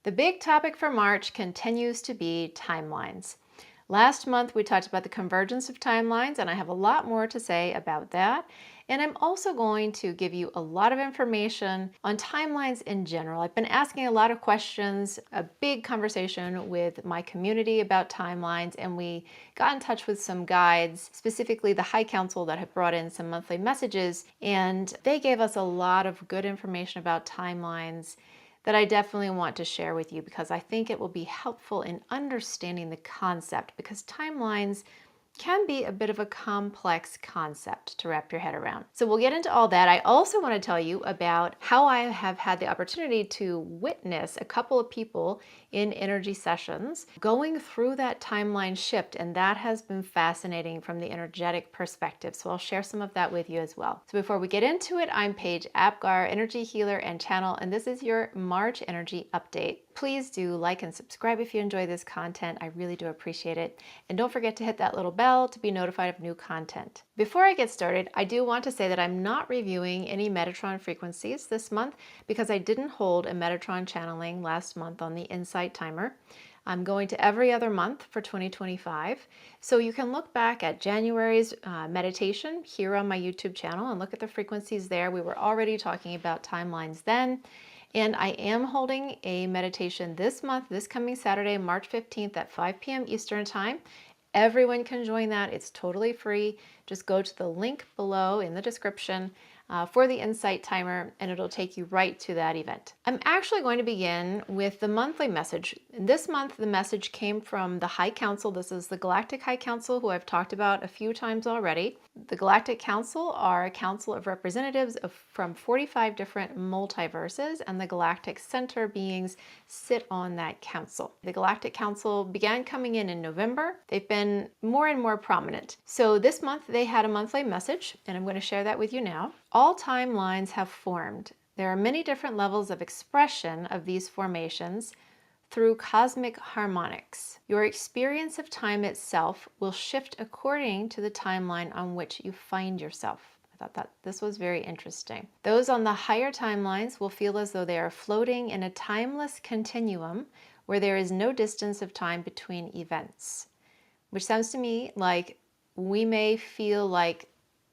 The big topic for March continues to be timelines. Last month we talked about the convergence of timelines, and I have a lot more to say about that. And I'm also going to give you a lot of information on timelines in general. I've been asking a lot of questions, a big conversation with my community about timelines, and we got in touch with some guides, specifically the High Council, that have brought in some monthly messages, and they gave us a lot of good information about timelines that I definitely want to share with you because I think it will be helpful in understanding the concept, because timelines can be a bit of a complex concept to wrap your head around. So we'll get into all that. I also want to tell you about how I have had the opportunity to witness a couple of people in energy sessions going through that timeline shift, and that has been fascinating from the energetic perspective. So I'll share some of that with you as well. So before we get into it, I'm Paige Apgar, energy healer and channel, and this is your March energy update. Please do like and subscribe if you enjoy this content. I really do appreciate it. And don't forget to hit that little bell to be notified of new content. Before I get started, I do want to say that I'm not reviewing any Metatron frequencies this month because I didn't hold a Metatron channeling last month on the Insight Timer. I'm going to every other month for 2025. So you can look back at January's meditation here on my YouTube channel and look at the frequencies there. We were already talking about timelines then. And I am holding a meditation this month, this coming Saturday, March 15th at 5 p.m. Eastern Time. Everyone can join that. It's totally free. Just go to the link below in the description for the Insight Timer, and it'll take you right to that event. I'm actually going to begin with the monthly message. This month, the message came from the High Council. This is the Galactic High Council, who I've talked about a few times already. The Galactic Council are a council of representatives from 45 different multiverses, and the Galactic Center beings sit on that council. The Galactic Council began coming in November. They've been more and more prominent. So this month they had a monthly message, and I'm going to share that with you now. All timelines have formed. There are many different levels of expression of these formations through cosmic harmonics. Your experience of time itself will shift according to the timeline on which you find yourself. I thought that this was very interesting. Those on the higher timelines will feel as though they are floating in a timeless continuum where there is no distance of time between events, which sounds to me like we may feel like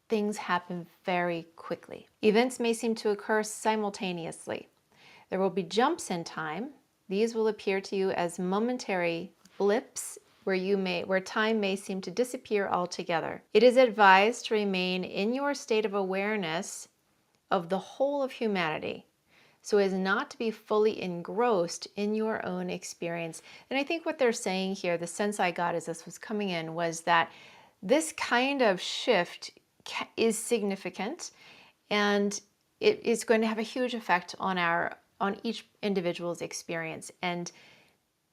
things happen very quickly. Events may seem to occur simultaneously. There will be jumps in time. These will appear to you as momentary blips where time may seem to disappear altogether. It is advised to remain in your state of awareness of the whole of humanity, so as not to be fully engrossed in your own experience. And I think what they're saying here, the sense I got as this was coming in, was that this kind of shift is significant, and it is going to have a huge effect on each individual's experience. And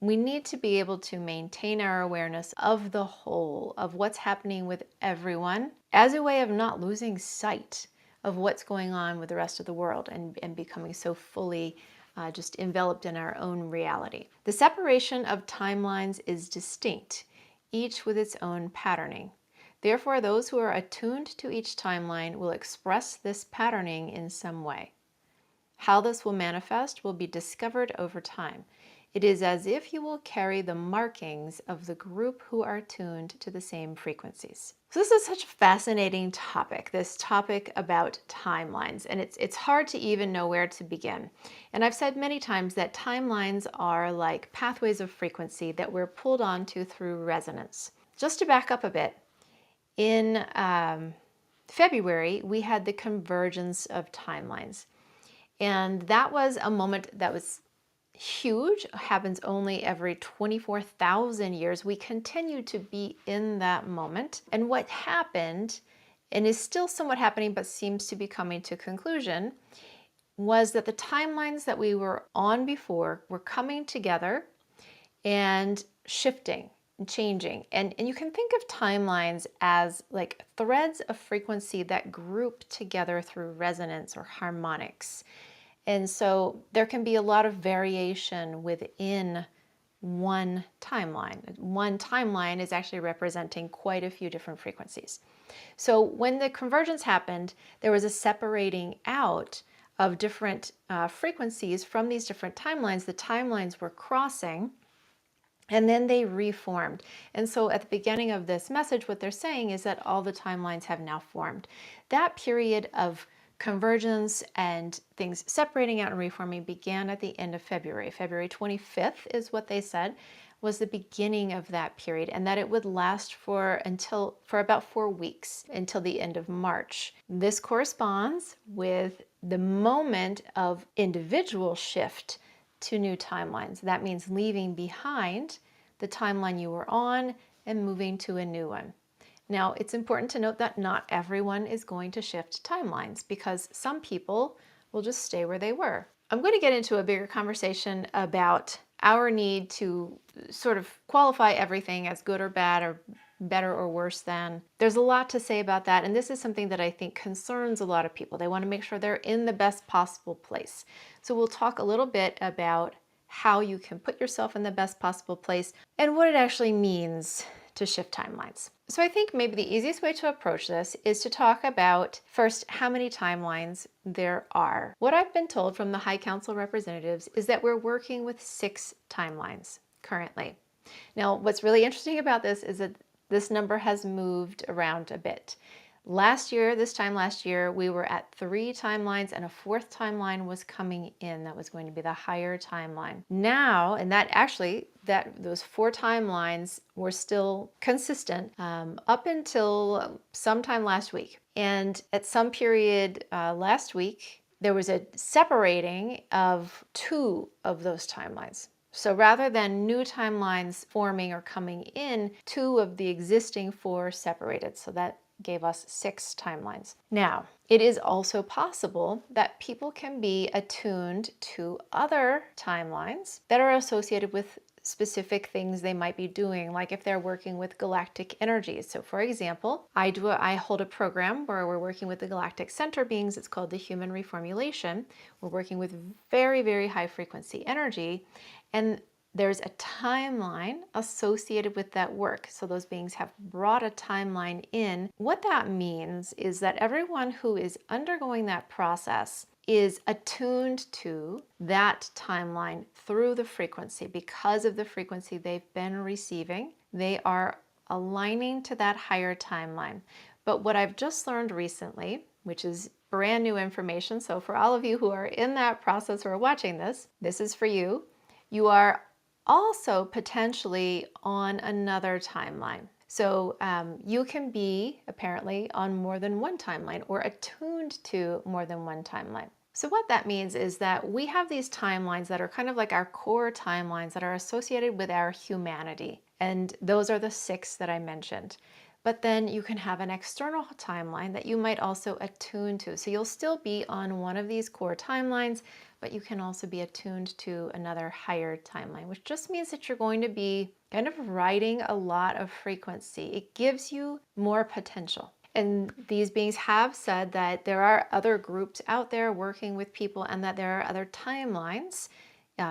we need to be able to maintain our awareness of the whole, of what's happening with everyone, as a way of not losing sight of what's going on with the rest of the world and becoming so fully just enveloped in our own reality. The separation of timelines is distinct, each with its own patterning. Therefore, those who are attuned to each timeline will express this patterning in some way. How this will manifest will be discovered over time. It is as if you will carry the markings of the group who are tuned to the same frequencies. So this is such a fascinating topic, this topic about timelines, and it's hard to even know where to begin. And I've said many times that timelines are like pathways of frequency that we're pulled onto through resonance. Just to back up a bit, in February, we had the convergence of timelines. And that was a moment that was huge, happens only every 24,000 years. We continue to be in that moment. And what happened, and is still somewhat happening but seems to be coming to conclusion, was that the timelines that we were on before were coming together and shifting and changing. And you can think of timelines as like threads of frequency that group together through resonance or harmonics. And so there can be a lot of variation within one timeline. One timeline is actually representing quite a few different frequencies. So when the convergence happened, there was a separating out of different frequencies from these different timelines. The timelines were crossing, and then they reformed. And so at the beginning of this message, what they're saying is that all the timelines have now formed. That period of convergence and things separating out and reforming began at the end of February. February 25th is what they said was the beginning of that period, and that it would last for about 4 weeks until the end of March. This corresponds with the moment of individual shift to new timelines. That means leaving behind the timeline you were on and moving to a new one. Now, it's important to note that not everyone is going to shift timelines because some people will just stay where they were. I'm going to get into a bigger conversation about our need to sort of qualify everything as good or bad or better or worse than. There's a lot to say about that, and this is something that I think concerns a lot of people. They want to make sure they're in the best possible place. So we'll talk a little bit about how you can put yourself in the best possible place and what it actually means to shift timelines. So I think maybe the easiest way to approach this is to talk about first how many timelines there are. What I've been told from the High Council representatives is that we're working with 6 timelines currently. Now, what's really interesting about this is that this number has moved around a bit. This time last year, we were at 3 timelines and a 4th timeline was coming in. That was going to be the higher timeline. Now, and those 4 timelines were still consistent up until sometime last week. And at some period last week, there was a separating of 2 of those timelines. So rather than new timelines forming or coming in, 2 of the existing 4 separated. So that gave us 6 timelines. Now, it is also possible that people can be attuned to other timelines that are associated with specific things they might be doing, like if they're working with galactic energies. So for example, I hold a program where we're working with the galactic center beings. It's called the Human Reformulation. We're working with very, very high frequency energy, and there's a timeline associated with that work. So those beings have brought a timeline in. What that means is that everyone who is undergoing that process is attuned to that timeline through the frequency. Because of the frequency they've been receiving, they are aligning to that higher timeline. But what I've just learned recently, which is brand new information, so for all of you who are in that process who are watching this, this is for you. You are also potentially on another timeline. So you can be apparently on more than one timeline or attuned to more than one timeline. So what that means is that we have these timelines that are kind of like our core timelines that are associated with our humanity. And those are the 6 that I mentioned. But then you can have an external timeline that you might also attune to. So you'll still be on one of these core timelines, but you can also be attuned to another higher timeline, which just means that you're going to be kind of riding a lot of frequency. It gives you more potential. And these beings have said that there are other groups out there working with people and that there are other timelines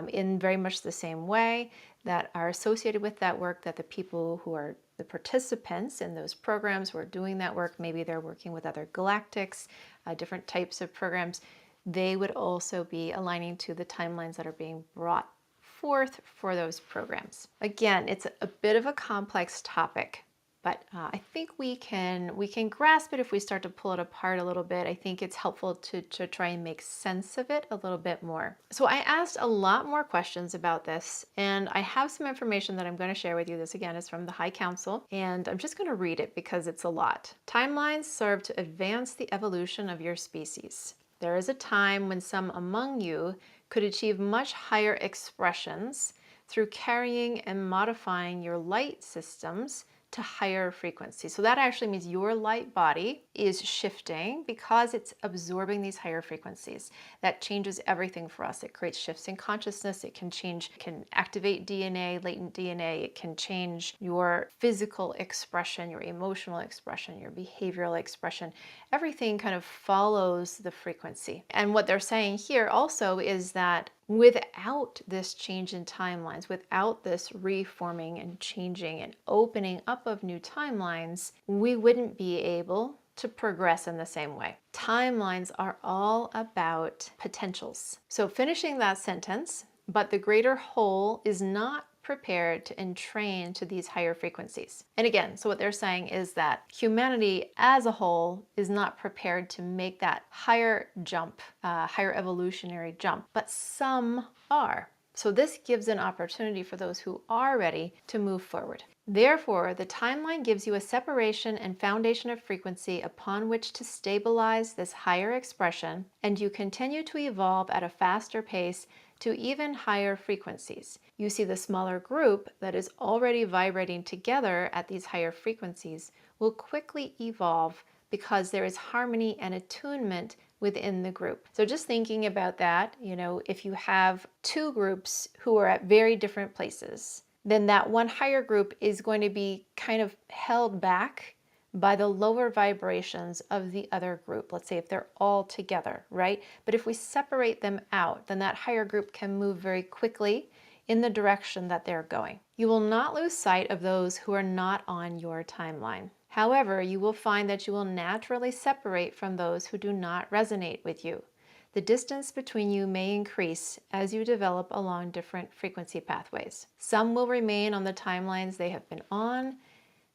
in very much the same way that are associated with that work, that the people who are the participants in those programs who are doing that work, maybe they're working with other galactics, different types of programs, they would also be aligning to the timelines that are being brought forth for those programs. Again, it's a bit of a complex topic, but I think we can grasp it if we start to pull it apart a little bit. I think it's helpful to try and make sense of it a little bit more. So I asked a lot more questions about this, and I have some information that I'm going to share with you. This again is from the High Council, and I'm just going to read it because it's a lot. Timelines serve to advance the evolution of your species. There is a time when some among you could achieve much higher expressions through carrying and modifying your light systems to higher frequencies. So that actually means your light body is shifting because it's absorbing these higher frequencies. That changes everything for us. It creates shifts in consciousness. It can activate DNA, latent DNA. It can change your physical expression, your emotional expression, your behavioral expression. Everything kind of follows the frequency. And what they're saying here also is that without this change in timelines, without this reforming and changing and opening up of new timelines, we wouldn't be able to progress in the same way. Timelines are all about potentials. So finishing that sentence, but the greater whole is not prepared to entrain to these higher frequencies. And again, so what they're saying is that humanity as a whole is not prepared to make that higher jump, higher evolutionary jump, but some are. So this gives an opportunity for those who are ready to move forward. Therefore, the timeline gives you a separation and foundation of frequency upon which to stabilize this higher expression, and you continue to evolve at a faster pace to even higher frequencies. You see, the smaller group that is already vibrating together at these higher frequencies will quickly evolve because there is harmony and attunement within the group. So just thinking about that, if you have two groups who are at very different places, then that one higher group is going to be kind of held back by the lower vibrations of the other group. Let's say if they're all together, right? But if we separate them out, then that higher group can move very quickly in the direction that they're going. You will not lose sight of those who are not on your timeline. However, you will find that you will naturally separate from those who do not resonate with you. The distance between you may increase as you develop along different frequency pathways. Some will remain on the timelines they have been on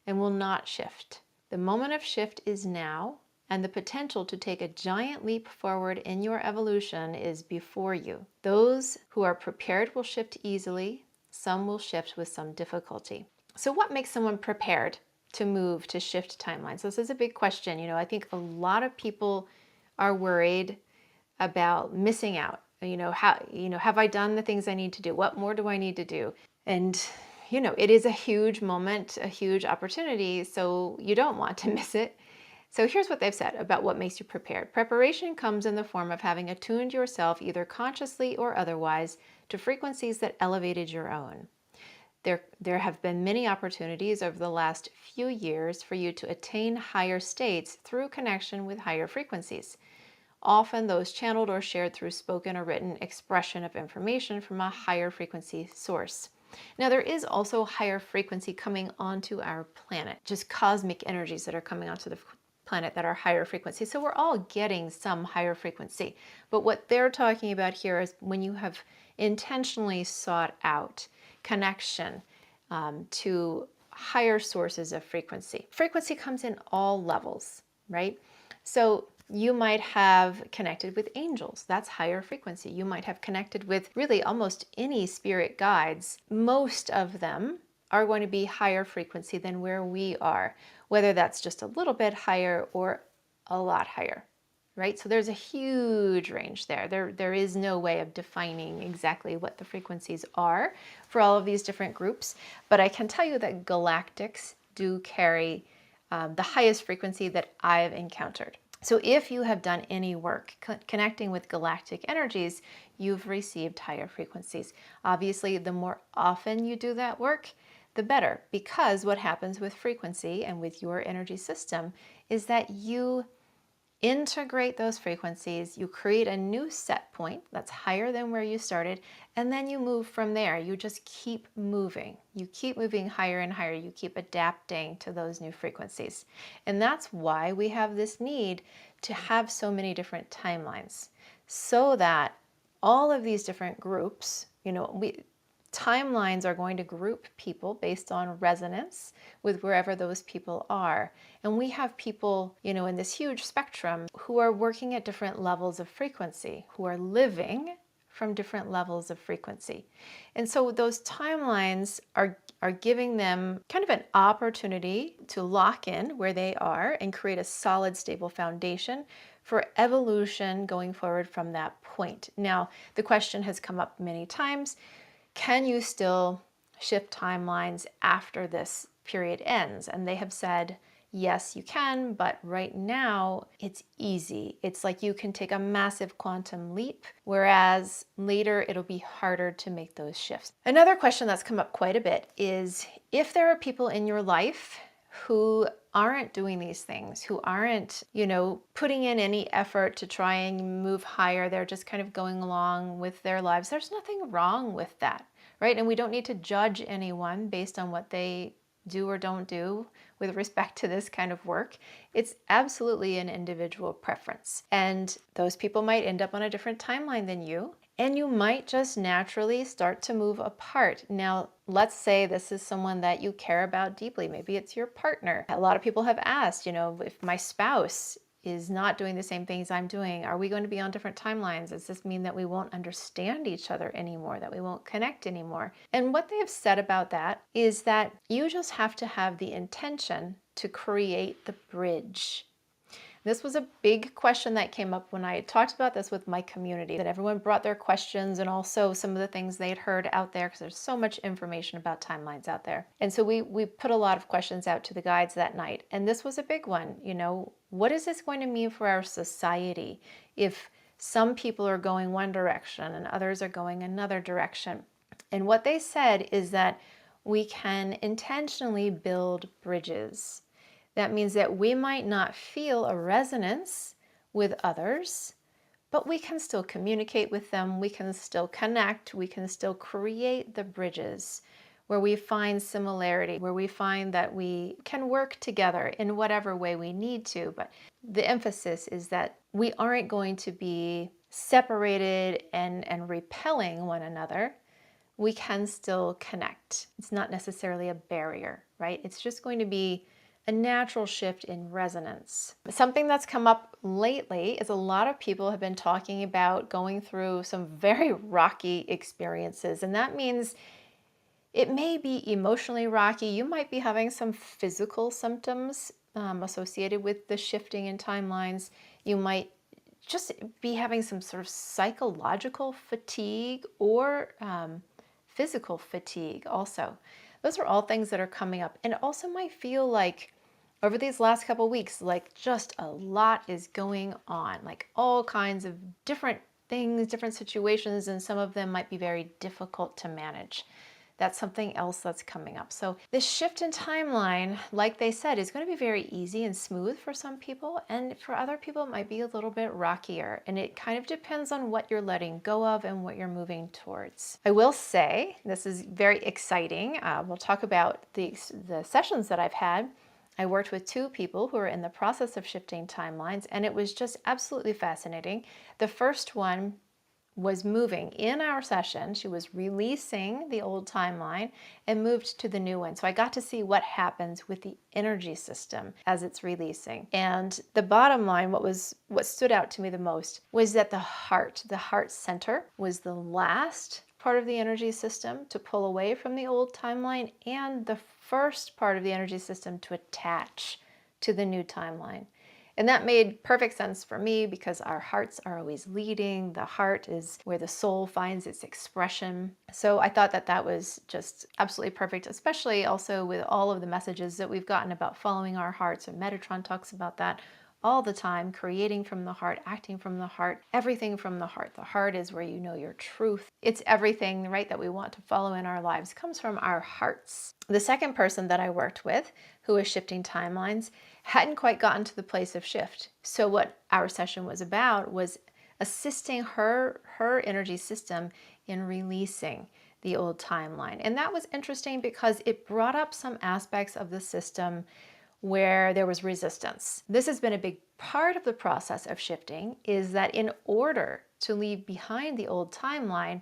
and will not shift. The moment of shift is now, and the potential to take a giant leap forward in your evolution is before you. Those who are prepared will shift easily. Some will shift with some difficulty. So what makes someone prepared to move, to shift timelines? This is a big question. I think a lot of people are worried about missing out. Have I done the things I need to do? What more do I need to do? And it is a huge moment, a huge opportunity, so you don't want to miss it. So here's what they've said about what makes you prepared. Preparation comes in the form of having attuned yourself, either consciously or otherwise, to frequencies that elevated your own. There have been many opportunities over the last few years for you to attain higher states through connection with higher frequencies. Often those channeled or shared through spoken or written expression of information from a higher frequency source. Now, there is also higher frequency coming onto our planet, just cosmic energies that are coming onto the planet that are higher frequency. So we're all getting some higher frequency. But what they're talking about here is when you have intentionally sought out connection to higher sources of frequency. Frequency comes in all levels, right? So you might have connected with angels. That's higher frequency. You might have connected with really almost any spirit guides. Most of them are going to be higher frequency than where we are, whether that's just a little bit higher or a lot higher, right? So there's a huge range there. There is no way of defining exactly what the frequencies are for all of these different groups, but I can tell you that galactics do carry the highest frequency that I've encountered. So if you have done any work connecting with galactic energies, you've received higher frequencies. Obviously, the more often you do that work, the better, because what happens with frequency and with your energy system is that you integrate those frequencies, you create a new set point that's higher than where you started, and then you move from there. You just keep moving. You keep moving higher and higher. You keep adapting to those new frequencies. And that's why we have this need to have so many different timelines, so that all of these different groups, timelines are going to group people based on resonance with wherever those people are. And we have people, in this huge spectrum who are working at different levels of frequency, who are living from different levels of frequency. And so those timelines are giving them kind of an opportunity to lock in where they are and create a solid, stable foundation for evolution going forward from that point. Now, the question has come up many times. Can you still shift timelines after this period ends? And they have said, yes, you can, but right now it's easy. It's like you can take a massive quantum leap, whereas later it'll be harder to make those shifts. Another question that's come up quite a bit is if there are people in your life who aren't doing these things, who aren't, putting in any effort to try and move higher, they're just kind of going along with their lives. There's nothing wrong with that, right? And we don't need to judge anyone based on what they do or don't do with respect to this kind of work. It's absolutely an individual preference. And those people might end up on a different timeline than you. And you might just naturally start to move apart. Now, let's say this is someone that you care about deeply. Maybe it's your partner. A lot of people have asked, if my spouse is not doing the same things I'm doing, are we going to be on different timelines? Does this mean that we won't understand each other anymore, that we won't connect anymore? And what they have said about that is that you just have to have the intention to create the bridge. This was a big question that came up when I talked about this with my community, that everyone brought their questions and also some of the things they'd heard out there, because there's so much information about timelines out there. And so we put a lot of questions out to the guides that night. And this was a big one. What is this going to mean for our society if some people are going one direction and others are going another direction? And what they said is that we can intentionally build bridges. That means that we might not feel a resonance with others, but we can still communicate with them, we can still connect, we can still create the bridges where we find similarity, where we find that we can work together in whatever way we need to. But the emphasis is that we aren't going to be separated and repelling one another. We can still connect. It's not necessarily a barrier, right? It's just going to be a natural shift in resonance. Something that's come up lately is a lot of people have been talking about going through some very rocky experiences, and that means it may be emotionally rocky. You might be having some physical symptoms associated with the shifting in timelines. You might just be having some sort of psychological fatigue or physical fatigue also. Those are all things that are coming up. And it also might feel like over these last couple of weeks, like just a lot is going on, like all kinds of different things, different situations, and some of them might be very difficult to manage. That's something else that's coming up. So this shift in timeline, like they said, is going to be very easy and smooth for some people, and for other people it might be a little bit rockier, and it kind of depends on what you're letting go of and what you're moving towards. I will say this is very exciting. We'll talk about the sessions that I've had. I worked with two people who are in the process of shifting timelines, and it was just absolutely fascinating. The first one was moving in our session. She was releasing the old timeline and moved to the new one. So I got to see what happens with the energy system as it's releasing. And the bottom line, what stood out to me the most was that the heart center was the last part of the energy system to pull away from the old timeline and the first part of the energy system to attach to the new timeline. And that made perfect sense for me because our hearts are always leading. The heart is where the soul finds its expression. So I thought that that was just absolutely perfect, especially also with all of the messages that we've gotten about following our hearts. And Metatron talks about that all the time, creating from the heart, acting from the heart, everything from the heart. The heart is where you know your truth. It's everything, right, that we want to follow in our lives comes from our hearts. The second person that I worked with, who was shifting timelines, hadn't quite gotten to the place of shift. So what our session was about was assisting her energy system in releasing the old timeline. And that was interesting because it brought up some aspects of the system where there was resistance. This has been a big part of the process of shifting, is that in order to leave behind the old timeline,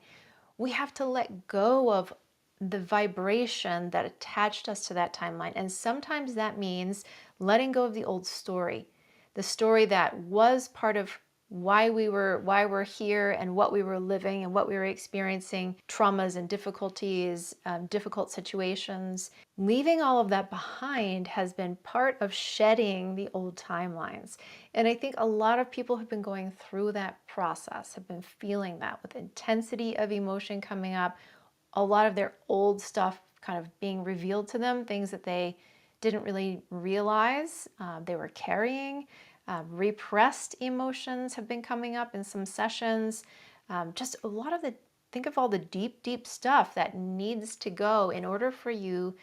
we have to let go of the vibration that attached us to that timeline. And sometimes that means letting go of the old story, the story that was part of why we're here and what we were living and what we were experiencing, traumas and difficulties, difficult situations. Leaving all of that behind has been part of shedding the old timelines. And I think a lot of people have been going through that process, have been feeling that with intensity of emotion coming up, a lot of their old stuff kind of being revealed to them, things that they didn't really realize they were carrying. Repressed emotions have been coming up in some sessions. Just a lot of think of all the deep, deep stuff that needs to go in order for you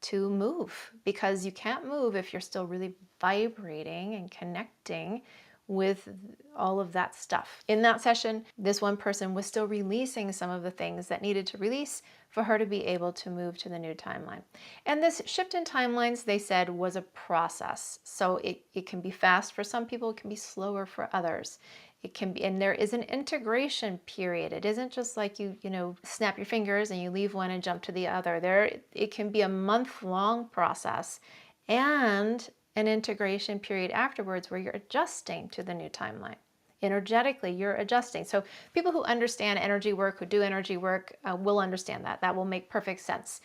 to move, because you can't move if you're still really vibrating and connecting with all of that stuff. In that session, this one person was still releasing some of the things that needed to release for her to be able to move to the new timeline. And this shift in timelines, they said, was a process. So it can be fast for some people, it can be slower for others. It can be, and there is an integration period. It isn't just like you snap your fingers and you leave one and jump to the other. It can be a month-long process and an integration period afterwards where you're adjusting to the new timeline. Energetically, you're adjusting. So people who understand energy work, who do energy work, will understand that. That will make perfect sense.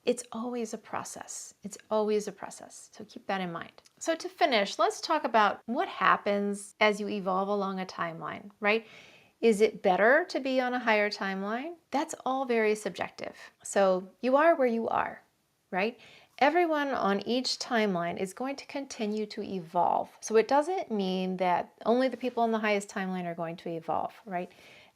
It's always a process. It's always a process. So keep that in mind. So to finish, let's talk about what happens as you evolve along a timeline, right? Is it better to be on a higher timeline? That's all very subjective. So you are where you are, right? Everyone on each timeline is going to continue to evolve. So it doesn't mean that only the people on the highest timeline are going to evolve, right?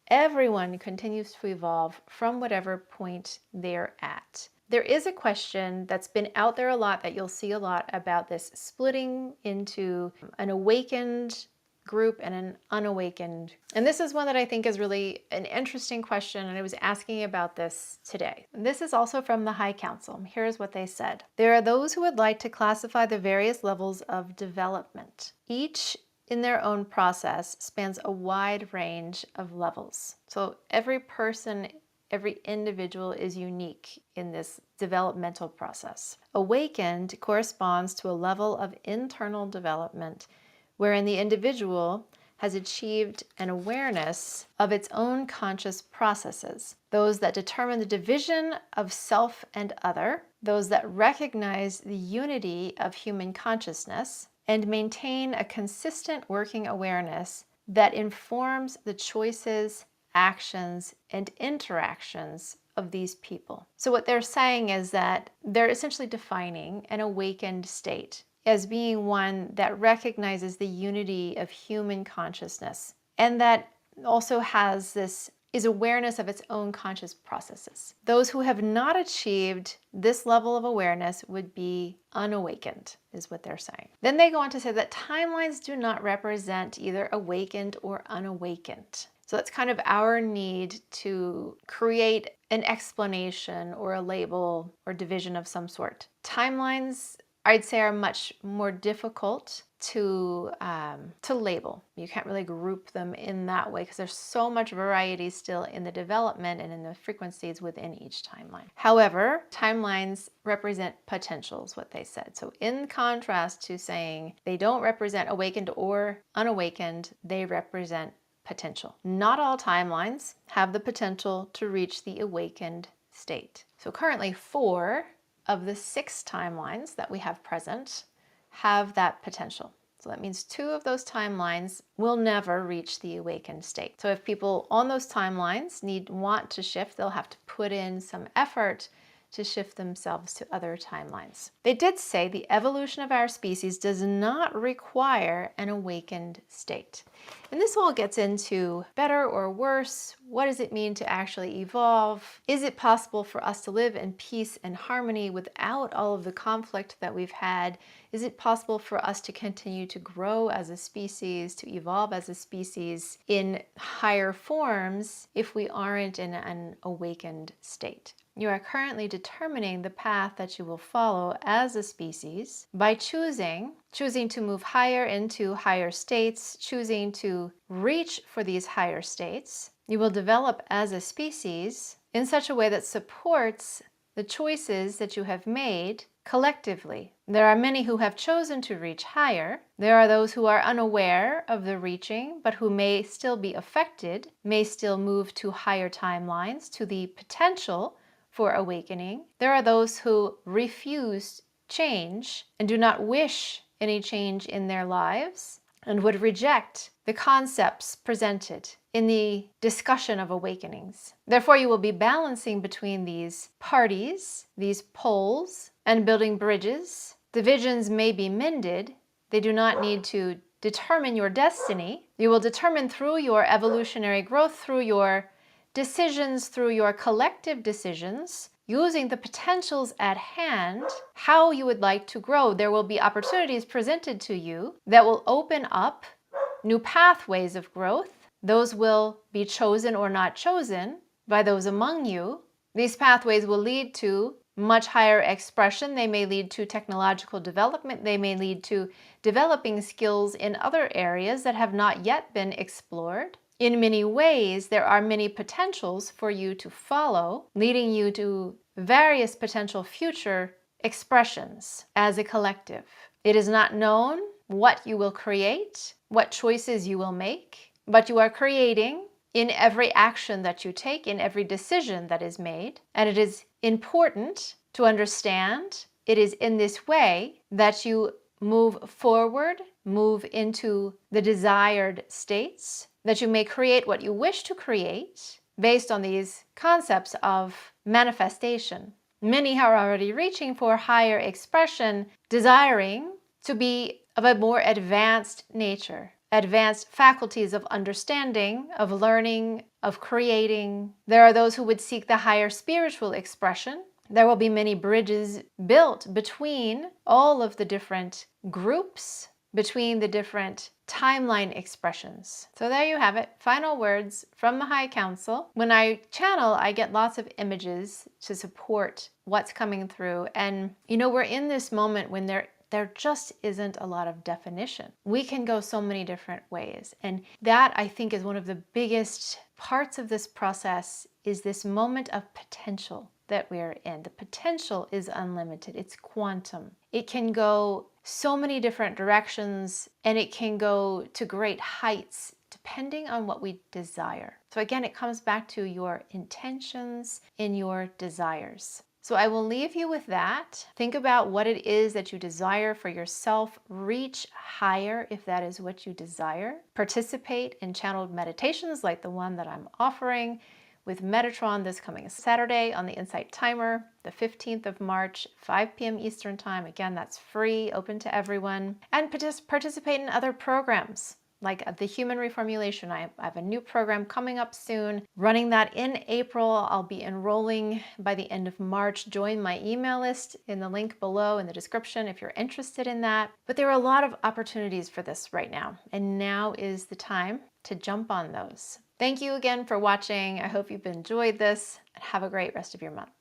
Everyone continues to evolve from whatever point they're at. There is a question that's been out there a lot that you'll see a lot about this splitting into an awakened group and an unawakened. And this is one that I think is really an interesting question, and I was asking about this today. And this is also from the High Council. Here's what they said. There are those who would like to classify the various levels of development. Each in their own process spans a wide range of levels. So every person, every individual is unique in this developmental process. Awakened corresponds to a level of internal development wherein the individual has achieved an awareness of its own conscious processes, those that determine the division of self and other, those that recognize the unity of human consciousness, and maintain a consistent working awareness that informs the choices, actions, and interactions of these people. So what they're saying is that they're essentially defining an awakened state as being one that recognizes the unity of human consciousness and that also is awareness of its own conscious processes. Those who have not achieved this level of awareness would be unawakened, is what they're saying. Then they go on to say that timelines do not represent either awakened or unawakened. So that's kind of our need to create an explanation or a label or division of some sort. Timelines, I'd say, are much more difficult to label. You can't really group them in that way because there's so much variety still in the development and in the frequencies within each timeline. However, timelines represent potentials, what they said. So in contrast to saying they don't represent awakened or unawakened, they represent potential. Not all timelines have the potential to reach the awakened state. So currently 4 of the 6 timelines that we have present have that potential. So that means 2 of those timelines will never reach the awakened state. So if people on those timelines want to shift, they'll have to put in some effort to shift themselves to other timelines. They did say the evolution of our species does not require an awakened state. And this all gets into better or worse. What does it mean to actually evolve? Is it possible for us to live in peace and harmony without all of the conflict that we've had? Is it possible for us to continue to grow as a species, to evolve as a species in higher forms if we aren't in an awakened state? You are currently determining the path that you will follow as a species by choosing to move higher into higher states, choosing to reach for these higher states. You will develop as a species in such a way that supports the choices that you have made collectively. There are many who have chosen to reach higher. There are those who are unaware of the reaching, but who may still be affected, may still move to higher timelines, to the potential for awakening. There are those who refuse change and do not wish any change in their lives and would reject the concepts presented in the discussion of awakenings. Therefore, you will be balancing between these parties, these poles, and building bridges. Divisions may be mended. They do not need to determine your destiny. You will determine through your evolutionary growth, through your decisions, through your collective decisions, using the potentials at hand, how you would like to grow. There will be opportunities presented to you that will open up new pathways of growth. Those will be chosen or not chosen by those among you. These pathways will lead to much higher expression. They may lead to technological development. They may lead to developing skills in other areas that have not yet been explored. In many ways, there are many potentials for you to follow, leading you to various potential future expressions as a collective. It is not known what you will create, what choices you will make, but you are creating in every action that you take, in every decision that is made. And it is important to understand it is in this way that you move forward, move into the desired states, that you may create what you wish to create based on these concepts of manifestation. Many are already reaching for higher expression, desiring to be of a more advanced nature, advanced faculties of understanding, of learning, of creating. There are those who would seek the higher spiritual expression. There will be many bridges built between all of the different groups, between the different timeline expressions. So there you have it, final words from the High Council. When I channel, I get lots of images to support what's coming through. And we're in this moment when there just isn't a lot of definition. We can go so many different ways. And that, I think, is one of the biggest parts of this process, is this moment of potential that we're in. The potential is unlimited. It's quantum. It can go so many different directions, and it can go to great heights depending on what we desire. So again, it comes back to your intentions and your desires. So I will leave you with that. Think about what it is that you desire for yourself. Reach higher if that is what you desire. Participate in channeled meditations like the one that I'm offering with Metatron this coming Saturday on the Insight Timer, the 15th of March, 5 p.m. Eastern Time. Again, that's free, open to everyone. And participate in other programs like the Human Reformulation. I have a new program coming up soon, running that in April. I'll be enrolling by the end of March. Join my email list in the link below in the description if you're interested in that. But there are a lot of opportunities for this right now, and now is the time to jump on those. Thank you again for watching. I hope you've enjoyed this, and have a great rest of your month.